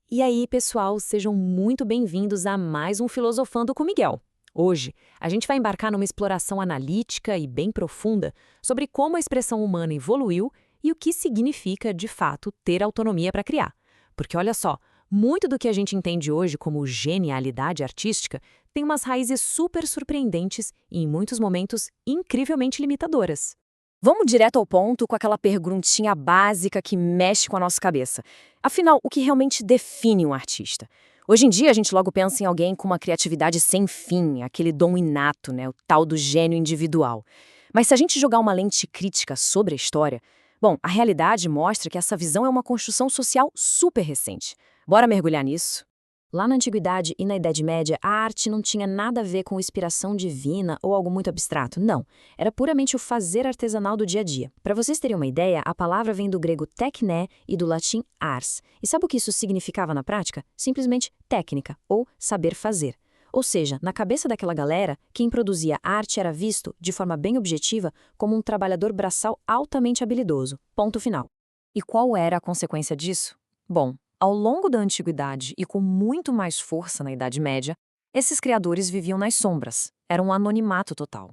E aí, pessoal, sejam muito bem-vindos a mais um Filosofando com Miguel. Hoje, a gente vai embarcar numa exploração analítica e bem profunda sobre como a expressão humana evoluiu e o que significa, de fato, ter autonomia para criar. Porque olha só, muito do que a gente entende hoje como genialidade artística tem umas raízes super surpreendentes e, em muitos momentos, incrivelmente limitadoras. Vamos direto ao ponto com aquela perguntinha básica que mexe com a nossa cabeça. Afinal, o que realmente define um artista? Hoje em dia, a gente logo pensa em alguém com uma criatividade sem fim, aquele dom inato, né, o tal do gênio individual. Mas se a gente jogar uma lente crítica sobre a história, bom, a realidade mostra que essa visão é uma construção social super recente. Bora mergulhar nisso? Lá na Antiguidade e na Idade Média, a arte não tinha nada a ver com inspiração divina ou algo muito abstrato, não. Era puramente o fazer artesanal do dia a dia. Para vocês terem uma ideia, a palavra vem do grego tekné e do latim ars. E sabe o que isso significava na prática? Simplesmente técnica, ou saber fazer. Ou seja, na cabeça daquela galera, quem produzia arte era visto, de forma bem objetiva, como um trabalhador braçal altamente habilidoso. Ponto final. E qual era a consequência disso? Bom, ao longo da Antiguidade e com muito mais força na Idade Média, esses criadores viviam nas sombras, era um anonimato total.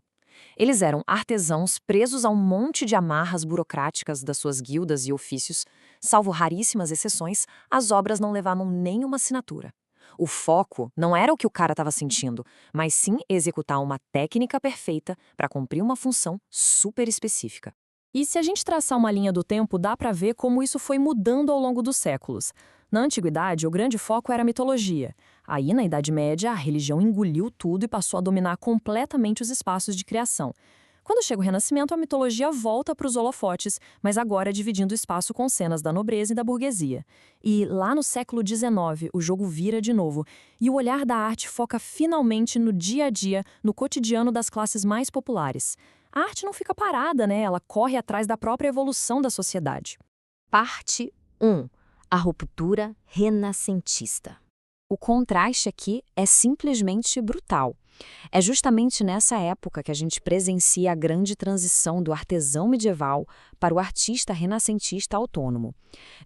Eles eram artesãos presos a um monte de amarras burocráticas das suas guildas e ofícios, salvo raríssimas exceções, as obras não levavam nenhuma assinatura. O foco não era o que o cara estava sentindo, mas sim executar uma técnica perfeita para cumprir uma função super específica. E se a gente traçar uma linha do tempo, dá para ver como isso foi mudando ao longo dos séculos. Na Antiguidade, o grande foco era a mitologia. Aí, na Idade Média, a religião engoliu tudo e passou a dominar completamente os espaços de criação. Quando chega o Renascimento, a mitologia volta para os holofotes, mas agora dividindo o espaço com cenas da nobreza e da burguesia. E lá no século XIX, o jogo vira de novo, e o olhar da arte foca finalmente no dia a dia, no cotidiano das classes mais populares. A arte não fica parada, né? Ela corre atrás da própria evolução da sociedade. Parte 1. A ruptura renascentista. O contraste aqui é simplesmente brutal. É justamente nessa época que a gente presencia a grande transição do artesão medieval para o artista renascentista autônomo.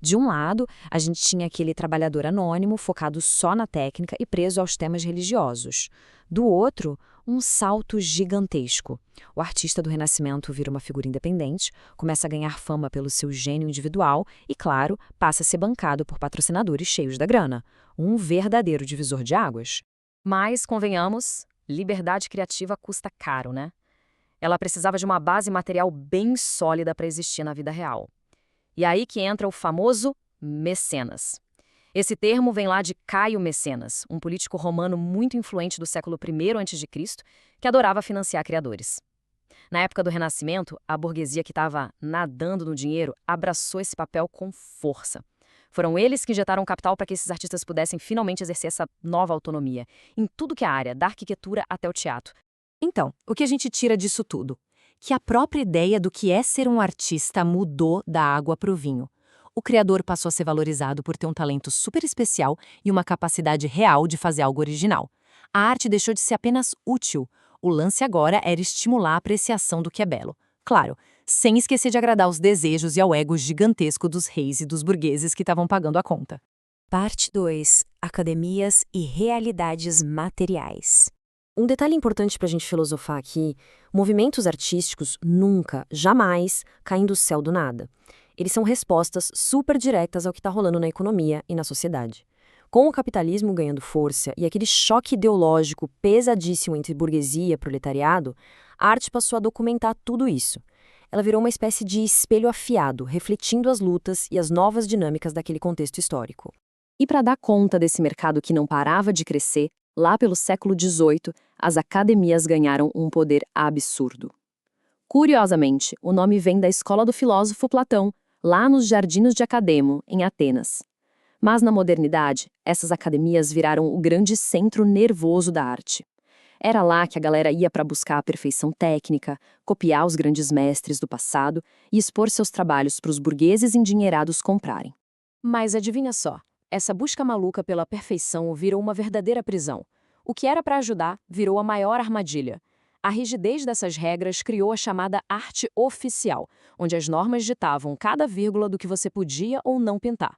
De um lado, a gente tinha aquele trabalhador anônimo focado só na técnica e preso aos temas religiosos. Do outro, um salto gigantesco. O artista do Renascimento vira uma figura independente, começa a ganhar fama pelo seu gênio individual e, claro, passa a ser bancado por patrocinadores cheios da grana. Um verdadeiro divisor de águas. Mas, convenhamos, liberdade criativa custa caro, né? Ela precisava de uma base material bem sólida para existir na vida real. E aí que entra o famoso mecenas. Esse termo vem lá de Caio Mecenas, um político romano muito influente do século I a.C., que adorava financiar criadores. Na época do Renascimento, a burguesia que estava nadando no dinheiro abraçou esse papel com força. Foram eles que injetaram capital para que esses artistas pudessem finalmente exercer essa nova autonomia, em tudo que é a área, da arquitetura até o teatro. Então, o que a gente tira disso tudo? Que a própria ideia do que é ser um artista mudou da água para o vinho. O criador passou a ser valorizado por ter um talento super especial e uma capacidade real de fazer algo original. A arte deixou de ser apenas útil. O lance agora era estimular a apreciação do que é belo. Claro, sem esquecer de agradar os desejos e ao ego gigantesco dos reis e dos burgueses que estavam pagando a conta. Parte 2. Academias e realidades materiais. Um detalhe importante para a gente filosofar aqui, movimentos artísticos nunca, jamais, caem do céu do nada. Eles são respostas super diretas ao que está rolando na economia e na sociedade. Com o capitalismo ganhando força e aquele choque ideológico pesadíssimo entre burguesia e proletariado, a arte passou a documentar tudo isso. Ela virou uma espécie de espelho afiado, refletindo as lutas e as novas dinâmicas daquele contexto histórico. E para dar conta desse mercado que não parava de crescer, lá pelo século XVIII, as academias ganharam um poder absurdo. Curiosamente, o nome vem da escola do filósofo Platão, lá nos Jardinos de Academo, em Atenas. Mas na modernidade, essas academias viraram o grande centro nervoso da arte. Era lá que a galera ia para buscar a perfeição técnica, copiar os grandes mestres do passado e expor seus trabalhos para os burgueses endinheirados comprarem. Mas adivinha só, essa busca maluca pela perfeição virou uma verdadeira prisão. O que era para ajudar virou a maior armadilha. A rigidez dessas regras criou a chamada arte oficial, onde as normas ditavam cada vírgula do que você podia ou não pintar.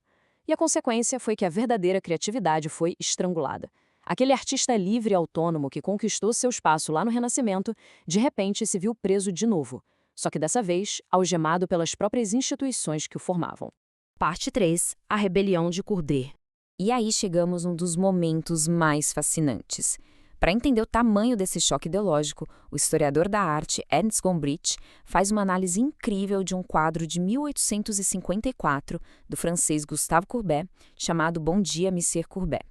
E a consequência foi que a verdadeira criatividade foi estrangulada. Aquele artista livre e autônomo que conquistou seu espaço lá no Renascimento, de repente se viu preso de novo, só que dessa vez algemado pelas próprias instituições que o formavam. Parte 3. A rebelião de Courbet. E aí chegamos num dos momentos mais fascinantes. Para entender o tamanho desse choque ideológico, o historiador da arte Ernst Gombrich faz uma análise incrível de um quadro de 1854 do francês Gustave Courbet, chamado Bom Dia, Monsieur Courbet.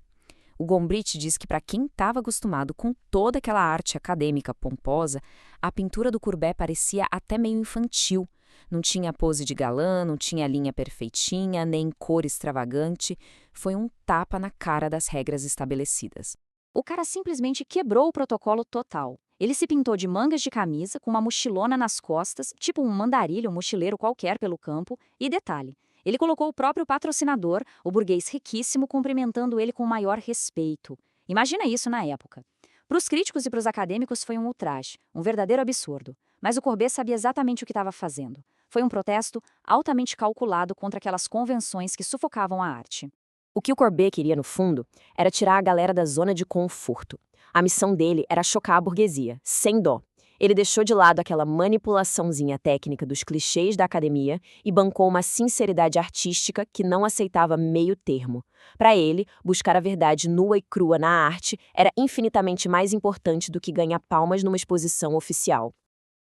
O Gombrich diz que para quem estava acostumado com toda aquela arte acadêmica pomposa, a pintura do Courbet parecia até meio infantil. Não tinha pose de galã, não tinha linha perfeitinha, nem cor extravagante. Foi um tapa na cara das regras estabelecidas. O cara simplesmente quebrou o protocolo total. Ele se pintou de mangas de camisa, com uma mochilona nas costas, tipo um mandarilho, um mochileiro qualquer pelo campo, e detalhe, ele colocou o próprio patrocinador, o burguês riquíssimo, cumprimentando ele com o maior respeito. Imagina isso na época. Para os críticos e para os acadêmicos foi um ultraje, um verdadeiro absurdo. Mas o Courbet sabia exatamente o que estava fazendo. Foi um protesto altamente calculado contra aquelas convenções que sufocavam a arte. O que o Courbet queria, no fundo, era tirar a galera da zona de conforto. A missão dele era chocar a burguesia, sem dó. Ele deixou de lado aquela manipulaçãozinha técnica dos clichês da academia e bancou uma sinceridade artística que não aceitava meio termo. Para ele, buscar a verdade nua e crua na arte era infinitamente mais importante do que ganhar palmas numa exposição oficial.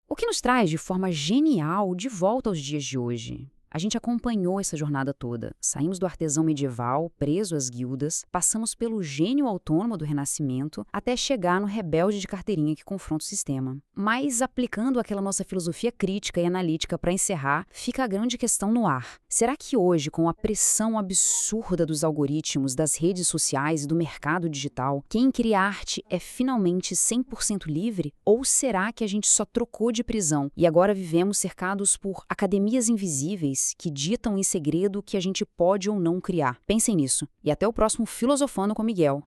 O que nos traz de forma genial de volta aos dias de hoje. A gente acompanhou essa jornada toda. Saímos do artesão medieval, preso às guildas, passamos pelo gênio autônomo do Renascimento, até chegar no rebelde de carteirinha que confronta o sistema. Mas, aplicando aquela nossa filosofia crítica e analítica para encerrar, fica a grande questão no ar. Será que hoje, com a pressão absurda dos algoritmos, das redes sociais e do mercado digital, quem cria arte é finalmente 100% livre? Ou será que a gente só trocou de prisão e agora vivemos cercados por academias invisíveis que ditam em segredo o que a gente pode ou não criar? Pensem nisso. E até o próximo Filosofando com Miguel.